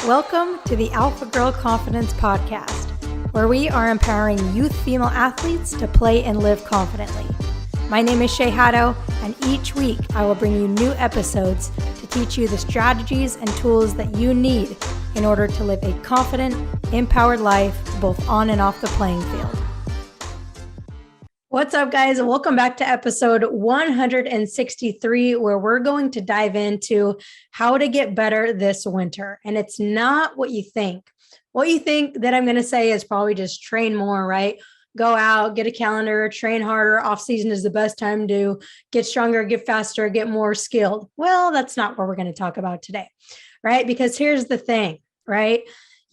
Welcome to the Alpha Girl Confidence Podcast, where we are empowering youth female athletes to play and live confidently. My name is Shay Haddo, and each week I will bring you new episodes to teach you the strategies and tools that you need in order to live a confident, empowered life both on and off the playing field. What's up, guys? Welcome back to episode 163, where we're going to dive into how to get better this winter. And it's not what you think. What you think that I'm going to say is probably just train more, right? Go out, get a calendar, train harder. Off season is the best time to get stronger, get faster, get more skilled. Well, that's not what we're going to talk about today, right? Because here's the thing, right?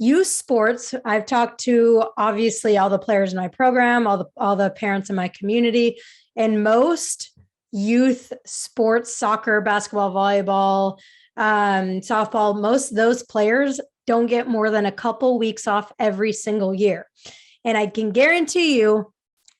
Youth sports, I've talked to obviously all the players in my program, all the parents in my community, and most youth sports, soccer, basketball, volleyball, softball, most of those players don't get more than a couple weeks off every single year. And I can guarantee you,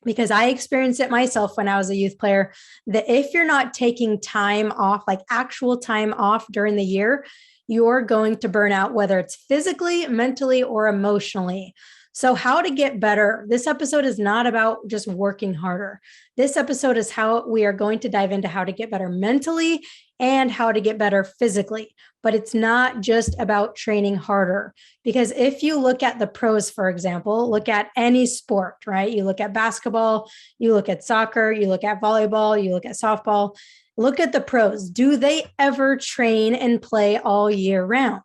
because I experienced it myself when I was a youth player, that if you're not taking time off, like actual time off during the year, you're going to burn out, whether it's physically, mentally, or emotionally. So how to get better? This episode is not about just working harder. This episode is how we are going to dive into how to get better mentally and how to get better physically. But it's not just about training harder. Because if you look at the pros, for example, look at any sport, right? You look at basketball, you look at soccer, you look at volleyball, you look at softball. Look at the pros. Do they ever train and play all year round?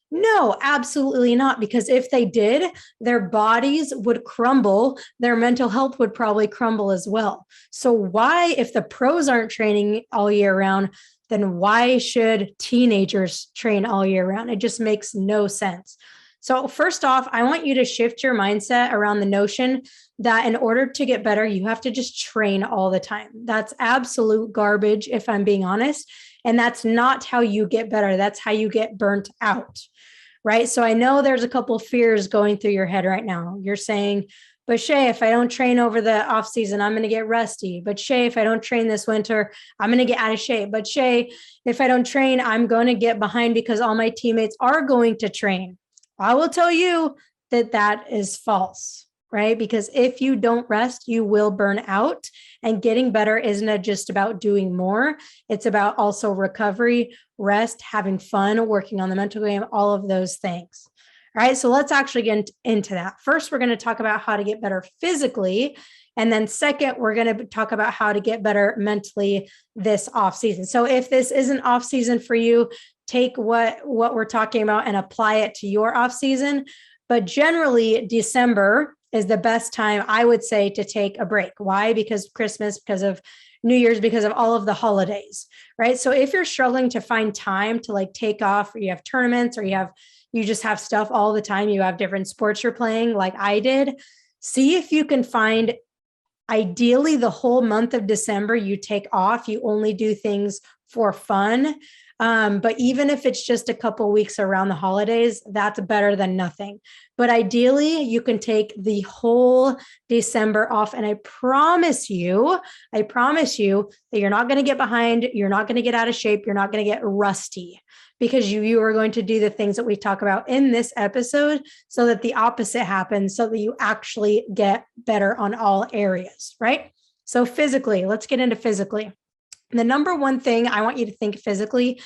No, absolutely not. Because if they did, their bodies would crumble. Their mental health would probably crumble as well. So why, if the pros aren't training all year round, then why should teenagers train all year round? It just makes no sense. So first off, I want you to shift your mindset around the notion that in order to get better, you have to just train all the time. That's absolute garbage, if I'm being honest. And that's not how you get better. That's how you get burnt out, right? So I know there's a couple of fears going through your head right now. You're saying, but Shay, if I don't train over the off season, I'm going to get rusty. But Shay, if I don't train this winter, I'm going to get out of shape. But Shay, if I don't train, I'm going to get behind because all my teammates are going to train. I will tell you that that is false, right? Because if you don't rest, you will burn out. And getting better isn't just about doing more. It's about also recovery, rest, having fun, working on the mental game, all of those things. All right, so let's actually get into that. First, we're going to talk about how to get better physically. And then second, we're going to talk about how to get better mentally this off season. So if this isn't off season for you, take what we're talking about and apply it to your off season. But generally, December is the best time, I would say, to take a break. Why? Because of Christmas, because of New Year's, because of all of the holidays, right? So if you're struggling to find time to like take off, or you have tournaments, or you just have stuff all the time, you have different sports you're playing like I did, see if you can find, ideally the whole month of December you take off, you only do things for fun. But even if it's just a couple weeks around the holidays, that's better than nothing. But ideally, you can take the whole December off. And I promise you that you're not going to get behind. You're not going to get out of shape. You're not going to get rusty, because you are going to do the things that we talk about in this episode so that the opposite happens, so that you actually get better on all areas, right? So physically, let's get into physically. The number one thing I want you to think physically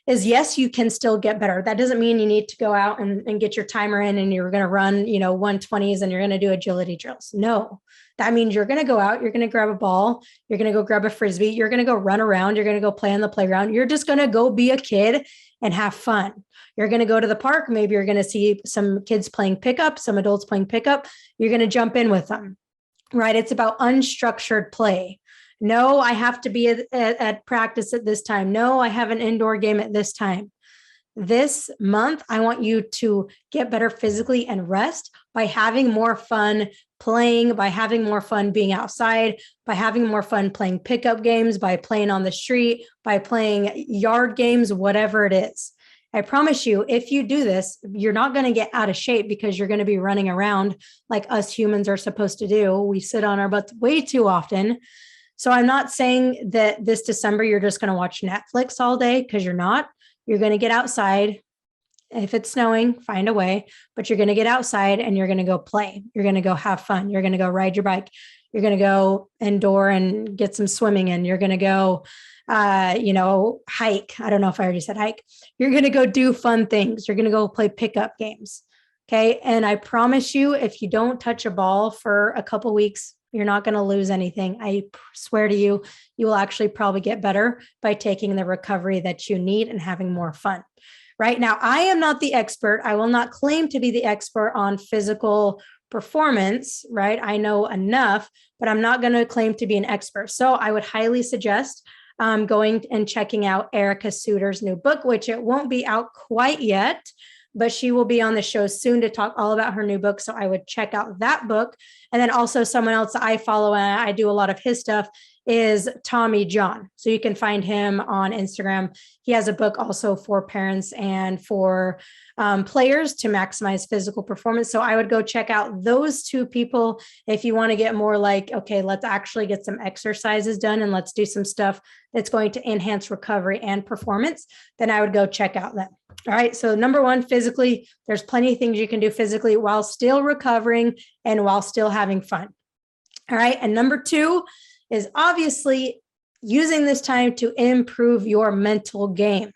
is, yes, you can still get better. That doesn't mean you need to go out and get your timer in and you're going to run, 120s and you're going to do agility drills. No, that means you're going to go out, you're going to grab a ball, you're going to go grab a Frisbee, you're going to go run around, you're going to go play on the playground. You're just going to go be a kid and have fun. You're going to go to the park. Maybe you're going to see some kids playing pickup, some adults playing pickup. You're going to jump in with them, right? It's about unstructured play. No, I have to be at practice at this time. No, I have an indoor game at this time. This month, I want you to get better physically and rest by having more fun playing, by having more fun being outside, by having more fun playing pickup games, by playing on the street, by playing yard games, whatever it is. I promise you, if you do this, you're not going to get out of shape because you're going to be running around like us humans are supposed to do. We sit on our butts way too often. So I'm not saying that this December, you're just going to watch Netflix all day, because you're not. You're going to get outside. If it's snowing, find a way, but you're going to get outside and you're going to go play. You're going to go have fun. You're going to go ride your bike. You're going to go indoor and get some swimming in. You're going to go, hike. I don't know if I already said hike. You're going to go do fun things. You're going to go play pickup games. Okay. And I promise you, if you don't touch a ball for a couple weeks, you're not going to lose anything. I swear to you, you will actually probably get better by taking the recovery that you need and having more fun. Right now, I am not the expert. I will not claim to be the expert on physical performance, right? I know enough, but I'm not going to claim to be an expert. So I would highly suggest going and checking out Erica Suter's new book, which it won't be out quite yet, but she will be on the show soon to talk all about her new book. So I would check out that book. And then also someone else that I follow and I do a lot of his stuff is Tommy John. So you can find him on Instagram. He has a book also for parents and for players to maximize physical performance. So I would go check out those two people if you want to get more like, okay, let's actually get some exercises done and let's do some stuff that's going to enhance recovery and performance. Then I would go check out them. All right. So number one, physically, there's plenty of things you can do physically while still recovering and while still having fun. All right. And number two is obviously using this time to improve your mental game,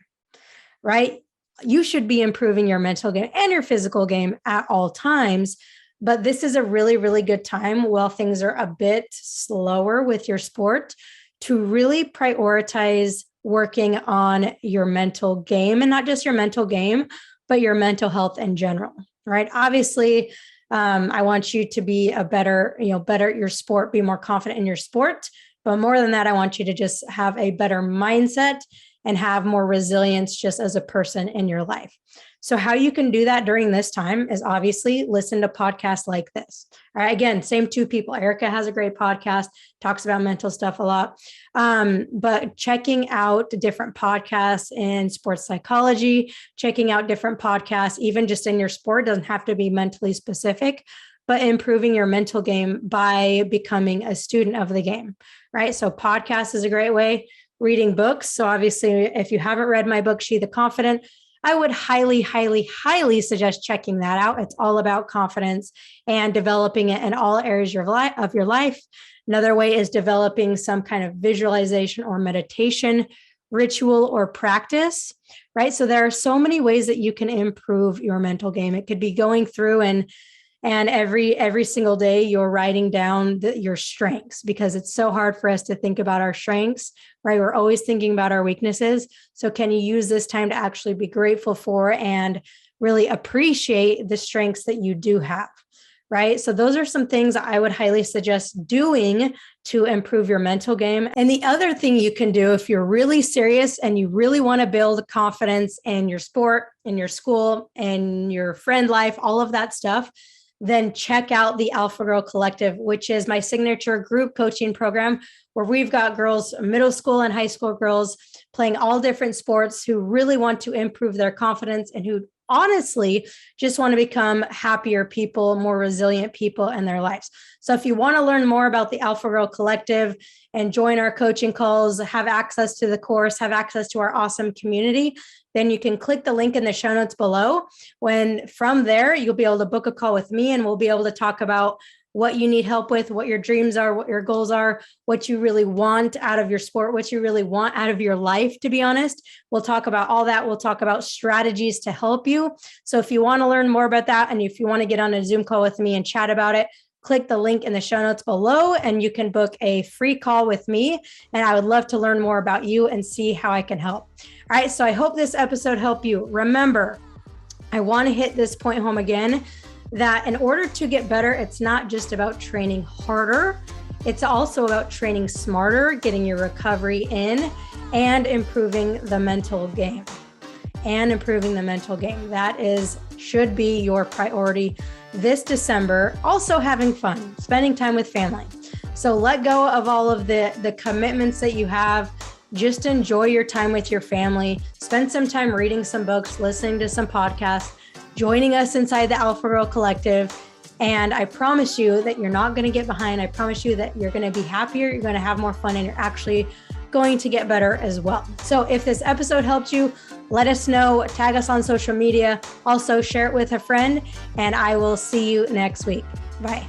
right? You should be improving your mental game and your physical game at all times, but this is a really, really good time while things are a bit slower with your sport to really prioritize working on your mental game, and not just your mental game, but your mental health in general, right? Obviously, I want you to be better at your sport, be more confident in your sport. But more than that, I want you to just have a better mindset and have more resilience just as a person in your life. So how you can do that during this time is obviously listen to podcasts like this. All right. Again, same two people. Erica has a great podcast, talks about mental stuff a lot. But checking out different podcasts in sports psychology, checking out different podcasts, even just in your sport, doesn't have to be mentally specific, but improving your mental game by becoming a student of the game, right? So podcast is a great way. Reading books. So obviously, if you haven't read my book, She the Confident, I would highly, highly, highly suggest checking that out. It's all about confidence and developing it in all areas of your life. Another way is developing some kind of visualization or meditation ritual or practice, right? So there are so many ways that you can improve your mental game. It could be going through and every single day you're writing down your strengths, because it's so hard for us to think about our strengths, right? We're always thinking about our weaknesses. So can you use this time to actually be grateful for and really appreciate the strengths that you do have, right? So those are some things I would highly suggest doing to improve your mental game. And the other thing you can do if you're really serious and you really want to build confidence in your sport, in your school, and your friend life, all of that stuff, then check out the Alpha Girl Collective, which is my signature group coaching program where we've got girls, middle school and high school girls playing all different sports who really want to improve their confidence and who honestly just want to become happier people, more resilient people in their lives. So if you want to learn more about the Alpha Girl Collective and join our coaching calls, have access to the course, have access to our awesome community, then you can click the link in the show notes below. When from there, you'll be able to book a call with me and we'll be able to talk about what you need help with, what your dreams are, what your goals are, what you really want out of your sport, what you really want out of your life, to be honest. We'll talk about all that. We'll talk about strategies to help you. So if you want to learn more about that, and if you want to get on a Zoom call with me and chat about it, click the link in the show notes below and you can book a free call with me. And I would love to learn more about you and see how I can help. All right. So I hope this episode helped you. Remember, I want to hit this point home again, that in order to get better, it's not just about training harder. It's also about training smarter, getting your recovery in, and improving the mental game. That should be your priority this December. Also having fun, spending time with family. So let go of all of the commitments that you have. Just enjoy your time with your family. Spend some time reading some books, listening to some podcasts, joining us inside the Alpha Girl Collective. And I promise you that you're not going to get behind. I promise you that you're going to be happier. You're going to have more fun, and you're actually going to get better as well. So if this episode helped you, let us know, tag us on social media, also share it with a friend, and I will see you next week. Bye.